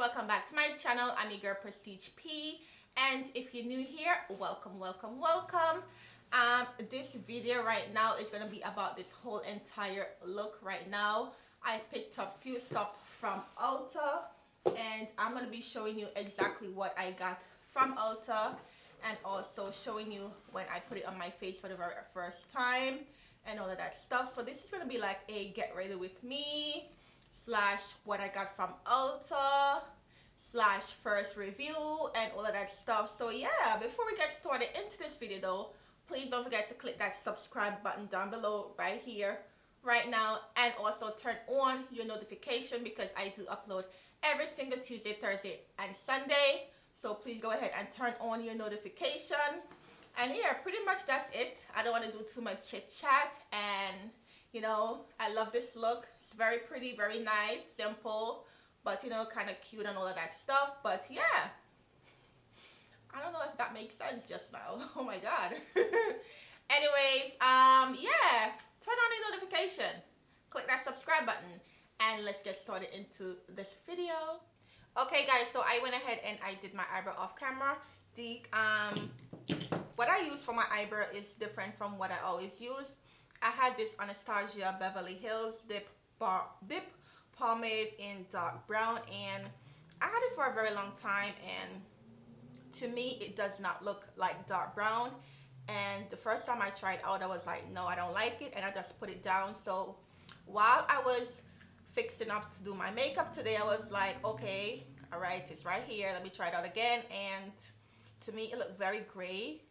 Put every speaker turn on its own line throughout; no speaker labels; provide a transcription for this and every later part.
welcome back to my channel. I'm your girl Prestige P, and if you're new here, welcome. This video right now is going to be about this whole entire look. Right now I picked up few stuff from Ulta, and I'm going to be showing you exactly what I got from Ulta, and also showing you when I put it on my face for the very first time and all of that stuff. So this is going to be like a get ready with me slash what I got from Ulta slash first review and all of that stuff. So yeah, before we get started into this video though, please don't forget to click that subscribe button down below right here right now, and also turn on your notification because I do upload every single Tuesday, Thursday and Sunday. So please go ahead and turn on your notification. And yeah, pretty much that's it. I don't want to do too much chit chat, and you know, I love this look. It's very pretty, very nice, simple, but you know, kind of cute and all of that stuff. But yeah, I don't know if that makes sense just now. Oh my god. Anyways, yeah, turn on the notification, click that subscribe button, and let's get started into this video. Okay guys, so I went ahead and I did my eyebrow off camera. What I use for my eyebrow is different from what I always use. I had this Anastasia Beverly Hills dip pomade in dark brown, and I had it for a very long time, and to me it does not look like dark brown. And the first time I tried out, I was like, no, I don't like it, and I just put it down. So while I was fixing up to do my makeup today, I was like, okay, all right, it's right here, let me try it out again. And to me it looked very gray.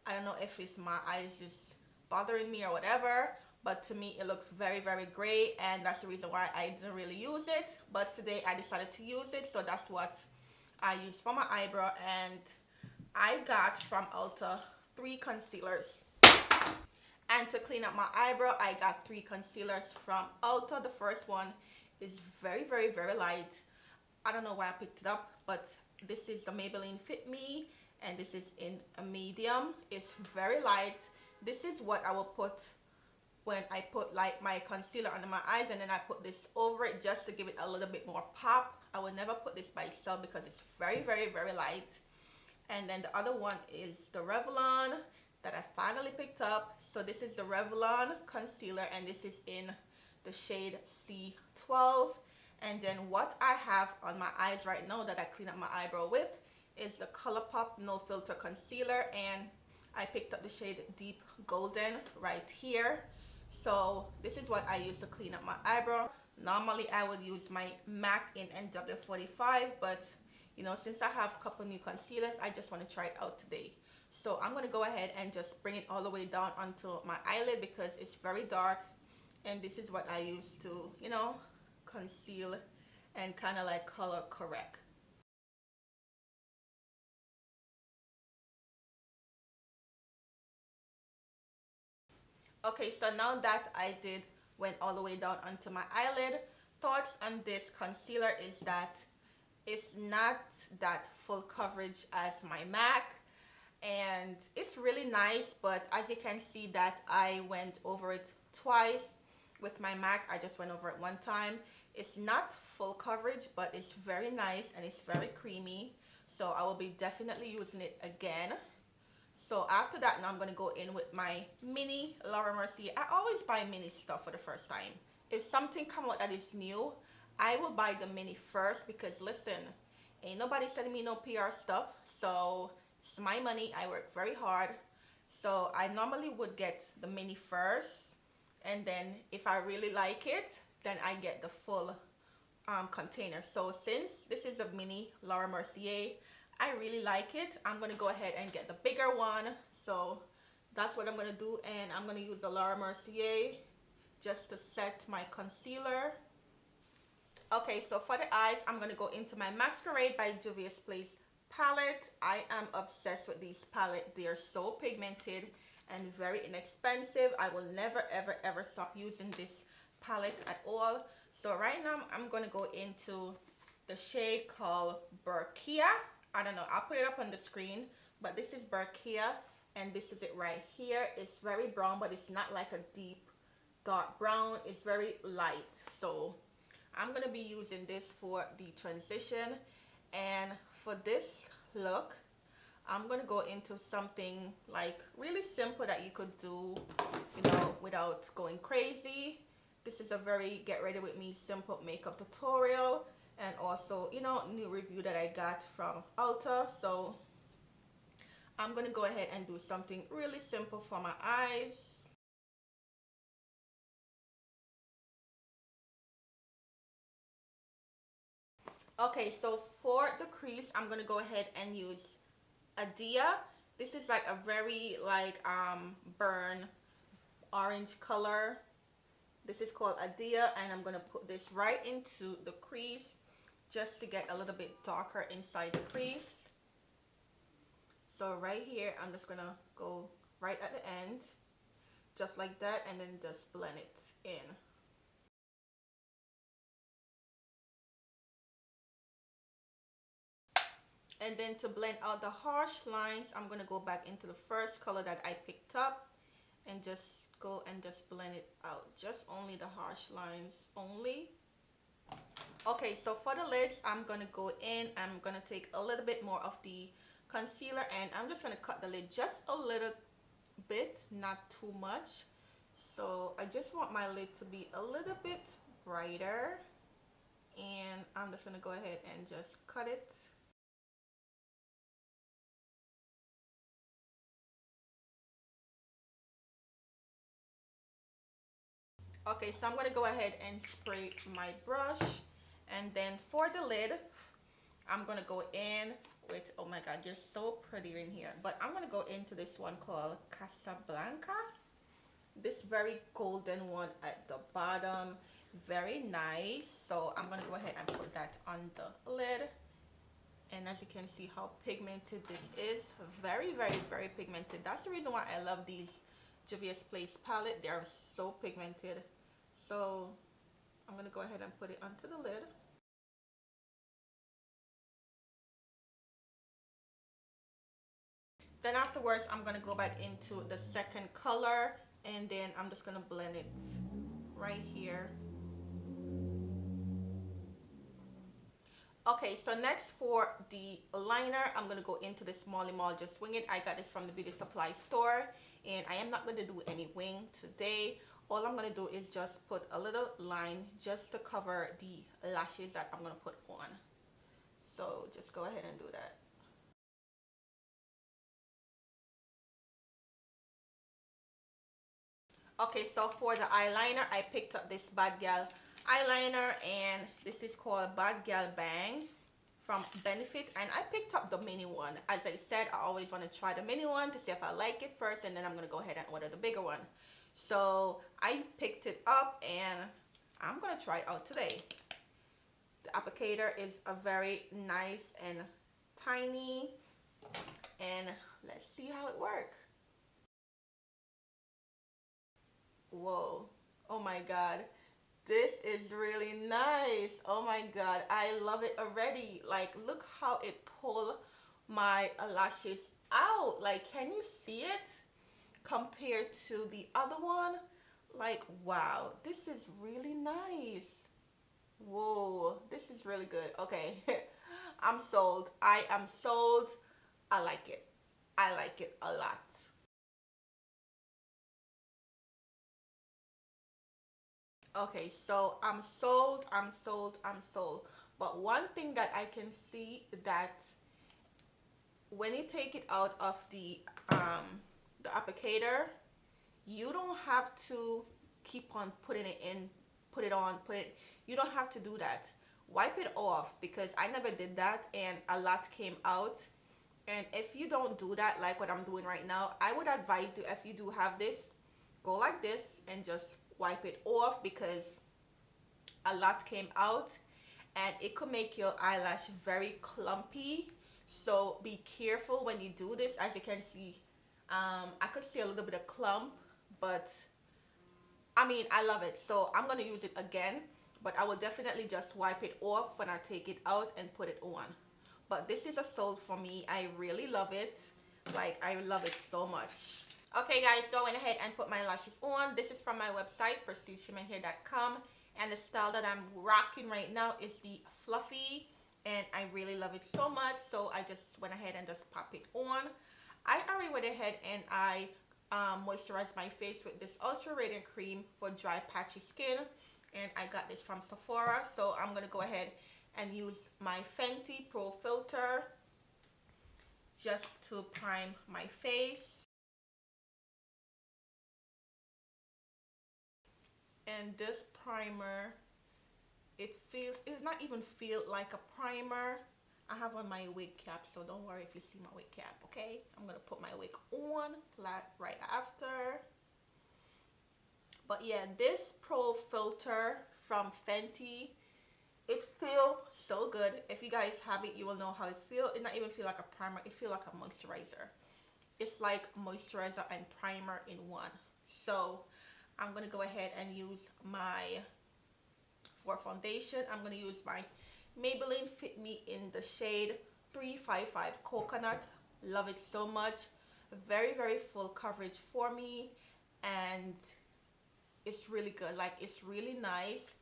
I don't know if it's my eyes just bothering me or whatever, but to me it looked very gray, and that's the reason why I didn't really use it. But today I decided to use it, so that's what I used for my eyebrow. And I got from Ulta 3 concealers, and to clean up my eyebrow I got 3 concealers from Ulta. The first one is very light. I don't know why I picked it up, but this is the Maybelline Fit Me, and this is in a medium. It's very light. This is what I will put when I put like my concealer under my eyes, and then I put this over it just to give it a little bit more pop. I will never put this by itself because it's very light. And then the other one is the Revlon that I finally picked up. So this is the Revlon concealer, and this is in the shade C12. And then what I have on my eyes right now that I clean up my eyebrow with is the ColourPop No Filter concealer, and I picked up the shade Deep Golden right here. So this is what I use to clean up my eyebrow. Normally I would use my MAC in NW45, but you know, since I have a couple new concealers, I just want to try it out today. So I'm going to go ahead and just bring it all the way down onto my eyelid because it's very dark, and this is what I use to, you know, conceal and kind of like color correct. Okay, so now that I went all the way down onto my eyelid, thoughts on this concealer is that it's not that full coverage as my MAC, and it's really nice, but as you can see that I went over it twice. With my MAC I just went over it one time. It's not full coverage, but it's very nice and it's very creamy, so I will be definitely using it again. So after that, now I'm going to go in with my mini Laura Mercier. I always buy mini stuff for the first time. If something comes out that is new, I will buy the mini first, because listen, ain't nobody sending me no PR stuff, so it's my money. I work very hard, so I normally would get the mini first, and then if I really like it, then I get the full container. So since this is a mini Laura Mercier, I really like it, I'm going to go ahead and get the bigger one. So that's what I'm going to do, and I'm going to use the Laura Mercier just to set my concealer. Okay, so for the eyes, I'm going to go into my Masquerade by Juvia's palette. I am obsessed with these palettes. They are so pigmented and very inexpensive. I will never ever stop using this palette at all. So right now I'm going to go into the shade called Berkia. I don't know, I'll put it up on the screen, but this is Berkia, and this is it right here. It's very brown, but it's not like a deep dark brown. It's very light. So I'm gonna be using this for the transition, and for this look I'm gonna go into something like really simple that you could do, you know, without going crazy. This is a very get ready with me simple makeup tutorial, and also, you know, new review that I got from Ulta. So I'm gonna go ahead and do something really simple for my eyes. Okay, so for the crease, I'm gonna go ahead and use Adia. This is like a very like burn orange color. This is called Adia, and I'm gonna put this right into the crease just to get a little bit darker inside the crease. So right here, I'm just gonna go right at the end, just like that, and then just blend it in. And then to blend out the harsh lines, I'm going to go back into the first color that I picked up and just go and just blend it out. Just only the harsh lines only. Okay, so for the lids, I'm going to go in. I'm going to take a little bit more of the concealer, and I'm just going to cut the lid just a little bit, not too much. So I just want my lid to be a little bit brighter, and I'm just going to go ahead and just cut it. Okay, so I'm going to go ahead and spray my brush, and then for the lid, I'm going to go in with, oh my god, you're so pretty in here, but I'm going to go into this one called Casablanca. This very golden one at the bottom, very nice. So I'm going to go ahead and put that on the lid, and as you can see how pigmented this is, very, very, very pigmented. That's the reason why I love these Juvia's Place palette. They are so pigmented. So I'm going to go ahead and put it onto the lid. Then afterwards, I'm going to go back into the second color, and then I'm just going to blend it right here. Okay, so next for the liner, I'm going to go into the Smally Mall Just Wing It. I got this from the beauty supply store, and I am not going to do any wing today. All I'm going to do is just put a little line just to cover the lashes that I'm going to put on. So just go ahead and do that. Okay, so for the eyeliner, I picked up this Bad Gal eyeliner, and this is called Bad Gal Bang from Benefit, and I picked up the mini one. As I said, I always want to try the mini one to see if I like it first, and then I'm going to go ahead and order the bigger one. So I picked it up, and I'm going to try it out today. The applicator is a very nice and tiny, and let's see how it works. Whoa, oh my god, this is really nice. Oh my god, I love it already. Like, look how it pulled my lashes out. Like, can you see it compared to the other one? Like, wow, this is really nice. Whoa, this is really good. Okay, I'm sold. I am sold. I like it. I like it a lot. Okay, so I'm sold, I'm sold, I'm sold. But one thing that I can see, that when you take it out of the applicator, you don't have to keep on putting it in, put it on, put it, you don't have to do that. Wipe it off, because I never did that and a lot came out. And if you don't do that, like what I'm doing right now, I would advise you, if you do have this, go like this and just wipe it off, because a lot came out and it could make your eyelash very clumpy. So be careful when you do this. As you can see, I could see a little bit of clump, but I mean, I love it. So I'm going to use it again, but I will definitely just wipe it off when I take it out and put it on. But this is a sold for me. I really love it. Like, I love it so much. Okay guys, so I went ahead and put my lashes on. This is from my website, prestigeshimmerhair.com, And the style that I'm rocking right now is the fluffy, and I really love it so much, so I just went ahead and just pop it on. I already went ahead and I moisturized my face with this Ultra Radiant Cream for dry patchy skin, and I got this from Sephora. So I'm gonna go ahead and use my Fenty Pro Filter just to prime my face. And this primer, it's not even feel like a primer. I have on my wig cap, so don't worry if you see my wig cap, okay? I'm gonna put my wig on right after. But yeah, this Pro Filter from Fenty, it feels so good. If you guys have it, you will know how it feels. It not even feel like a primer, it feels like a moisturizer. It's like moisturizer and primer in one. So I'm gonna go ahead and use for foundation, I'm gonna use my Maybelline Fit Me in the shade 355 Coconut. Love it so much. Very, very full coverage for me, and it's really good. Like, it's really nice,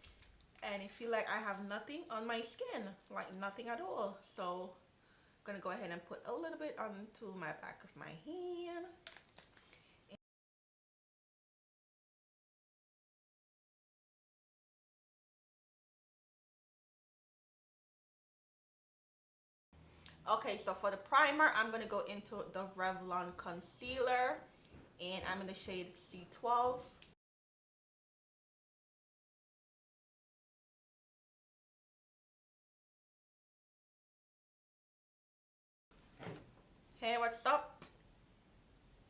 and I feel like I have nothing on my skin, like nothing at all. So I'm gonna go ahead and put a little bit onto my back of my hand. Okay, so for the primer, I'm going to go into the Revlon concealer, and I'm in the shade C12. Hey, what's up?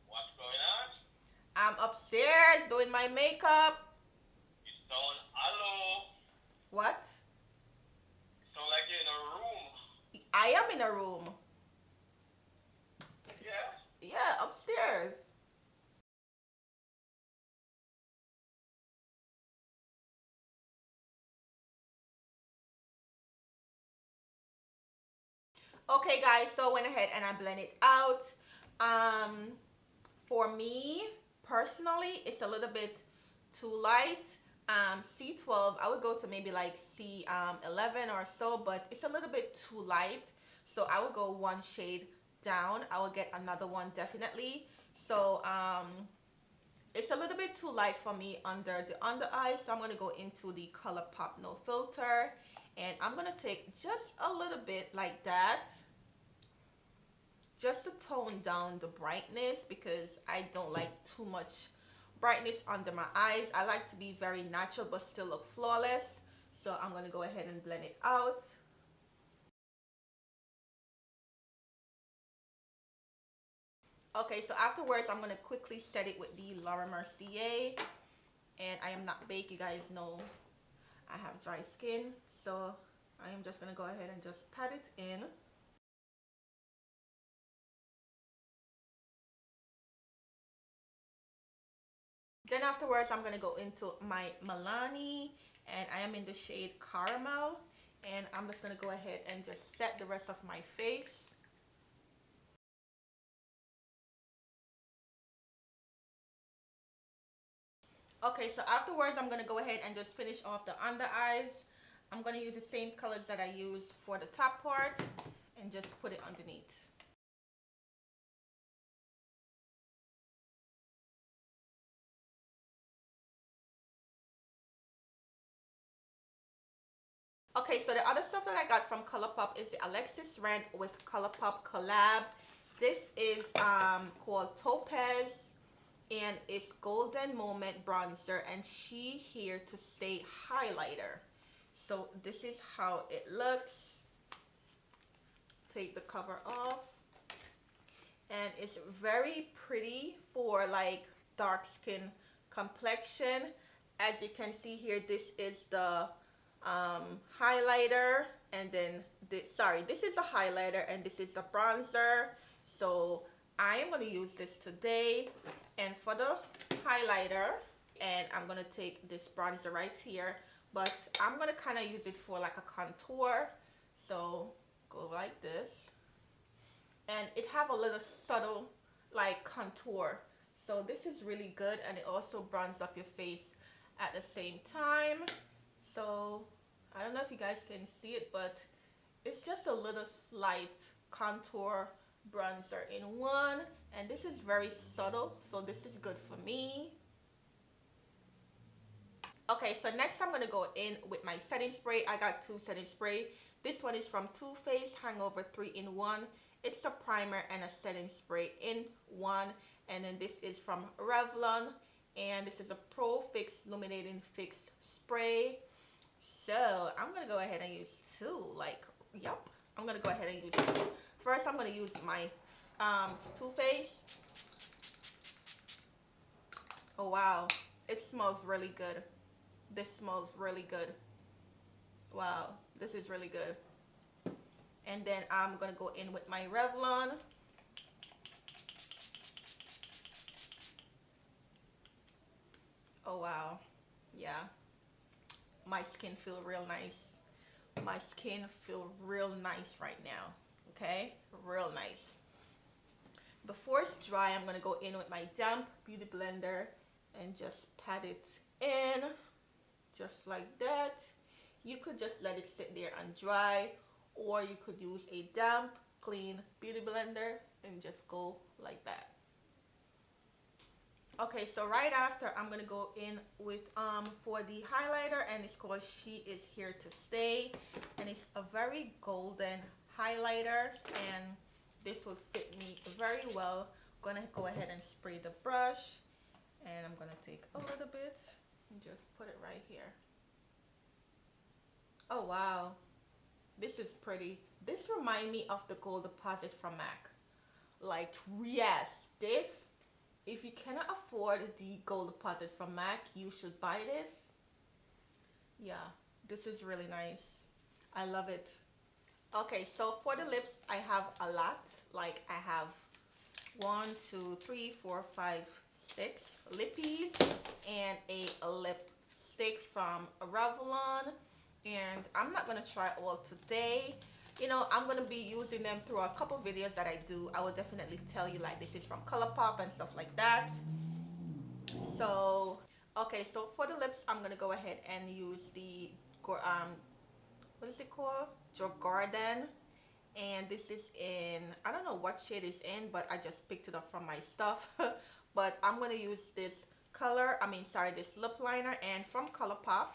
What's going on?
I'm upstairs doing my makeup.
You sound hello.
What?
You sound like you're in a room.
I am in a room.
Yeah?
Yeah, upstairs. Okay, guys, so I went ahead and I blended out. For me, personally, it's a little bit too light. C12, I would go to maybe like C11 or so, but it's a little bit too light. So I would go one shade down. I will get another one definitely. So it's a little bit too light for me under the under eye, so I'm going to go into the ColourPop No Filter, and I'm going to take just a little bit like that, just to tone down the brightness, because I don't like too much brightness under my eyes. I like to be very natural but still look flawless. So I'm going to go ahead and blend it out. Okay, so afterwards I'm going to quickly set it with the Laura Mercier, and I am not baked. You guys know I have dry skin, so I am just going to go ahead and just pat it in. Then afterwards I'm going to go into my Milani, and I am in the shade Caramel, and I'm just going to go ahead and just set the rest of my face. Okay, so afterwards I'm going to go ahead and just finish off the under eyes. I'm going to use the same colors that I used for the top part and just put it underneath. Okay, so the other stuff that I got from ColourPop is the Alexis Red with ColourPop collab. This is called Topaz, and it's Golden Moment Bronzer and She Here to Stay highlighter. So this is how it looks. Take the cover off, and it's very pretty for like dark skin complexion. As you can see here, this is the highlighter, and then this is a highlighter and this is the bronzer. So I am going to use this today, and for the highlighter, and I'm going to take this bronzer right here, but I'm going to kind of use it for like a contour. So go like this, and it have a little subtle like contour. So this is really good, and it also bronzes up your face at the same time. So I don't know if you guys can see it, but it's just a little slight contour bronzer in one, and this is very subtle, so this is good for me. Okay, so next I'm gonna go in with my setting spray. I got two setting spray. This one is from Too Faced Hangover 3-in-1. It's a primer and a setting spray in one, and then this is from Revlon, and this is a Pro Fix Illuminating Fix Spray. So I'm gonna go ahead and use two. Like, yep, I'm gonna go ahead and use two. First, I'm gonna use my Too Faced. Oh wow, it smells really good. This smells really good. Wow, this is really good. And then I'm gonna go in with my Revlon. Oh wow, yeah. My skin feel real nice. My skin feel real nice right now. Okay, real nice. Before it's dry, I'm gonna go in with my damp beauty blender and just pat it in, just like that. You could just let it sit there and dry, or you could use a damp, clean beauty blender and just go like that. Okay, so right after, I'm gonna go in with for the highlighter, and it's called She Is Here to Stay, and it's a very golden highlighter, and this would fit me very well. I'm gonna go ahead and spray the brush, and I'm gonna take a little bit and just put it right here. Oh wow, this is pretty. This reminds me of the Gold Deposit from MAC. Like, yes, this, if you cannot afford the Gold Deposit from MAC, you should buy this. Yeah, this is really nice. I love it. Okay, so for the lips, I have a lot. Like, I have 1, 2, 3, 4, 5, 6 lippies and a lipstick from Revlon. And I'm not gonna try all today. You know, I'm gonna be using them through a couple videos that I do. I will definitely tell you, like, this is from ColourPop and stuff like that. So okay, so for the lips, I'm gonna go ahead and use the what is it called, Garden, and this is in, I don't know what shade it's in, but I just picked it up from my stuff. But I'm gonna use this this lip liner, and from ColourPop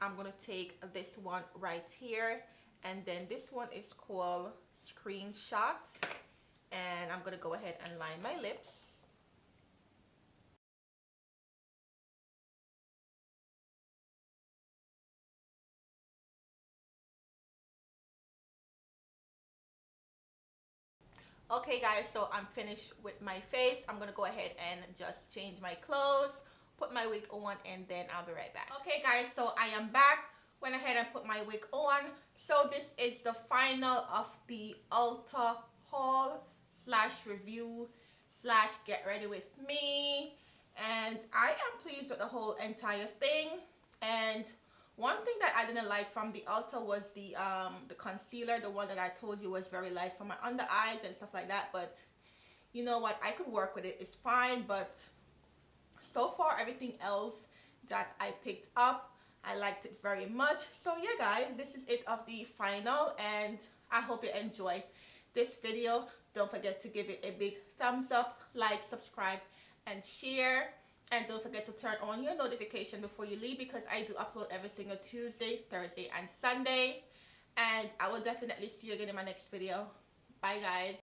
I'm gonna take this one right here, and then this one is called Screenshot, and I'm gonna go ahead and line my lips. Okay guys, so I'm finished with my face. I'm gonna go ahead and just change my clothes, put my wig on, and then I'll be right back. Okay guys, so I am back. Went ahead and put my wig on. So this is the final of the Ulta haul slash review slash get ready with me, and I am pleased with the whole entire thing. And one thing that I didn't like from the Ulta was the concealer, the one that I told you was very light for my under eyes and stuff like that. But you know what, I could work with it, it's fine. But so far everything else that I picked up, I liked it very much. So yeah guys, this is it of the final, and I hope you enjoyed this video. Don't forget to give it a big thumbs up, like, subscribe, and share. And don't forget to turn on your notification before you leave, because I do upload every single Tuesday, Thursday, and Sunday. And I will definitely see you again in my next video. Bye guys.